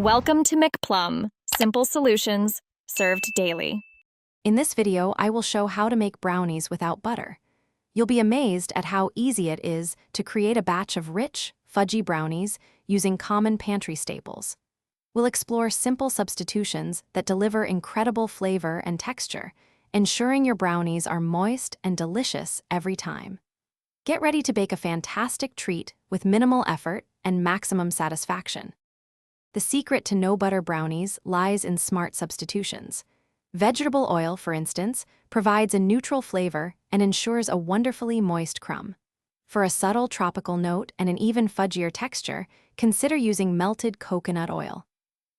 Welcome to McPlum, simple solutions served daily. In this video, I will show how to make brownies without butter. You'll be amazed at how easy it is to create a batch of rich, fudgy brownies using common pantry staples. We'll explore simple substitutions that deliver incredible flavor and texture, ensuring your brownies are moist and delicious every time. Get ready to bake a fantastic treat with minimal effort and maximum satisfaction. The secret to no-butter brownies lies in smart substitutions. Vegetable oil, for instance, provides a neutral flavor and ensures a wonderfully moist crumb. For a subtle tropical note and an even fudgier texture, consider using melted coconut oil.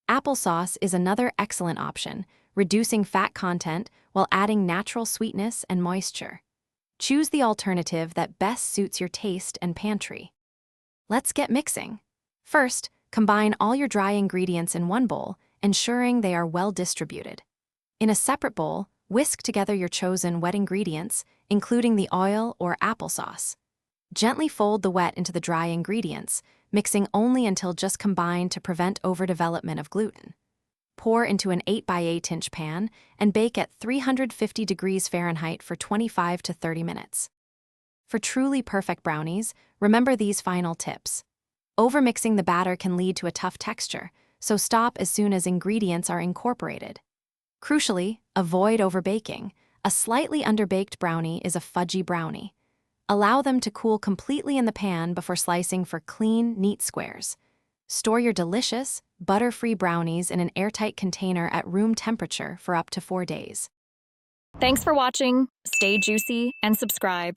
Applesauce is another excellent option, reducing fat content while adding natural sweetness and moisture. Choose the alternative that best suits your taste and pantry. Let's get mixing. First, combine all your dry ingredients in one bowl, ensuring they are well distributed. In a separate bowl, whisk together your chosen wet ingredients, including the oil or applesauce. Gently fold the wet into the dry ingredients, mixing only until just combined to prevent overdevelopment of gluten. Pour into an 8 by 8 inch pan and bake at 350 degrees Fahrenheit for 25 to 30 minutes. For truly perfect brownies, remember these final tips. Overmixing the batter can lead to a tough texture, so stop as soon as ingredients are incorporated. Crucially, avoid overbaking. A slightly underbaked brownie is a fudgy brownie. Allow them to cool completely in the pan before slicing for clean, neat squares. Store your delicious, butter-free brownies in an airtight container at room temperature for up to 4 days. Thanks for watching. Stay juicy and subscribe.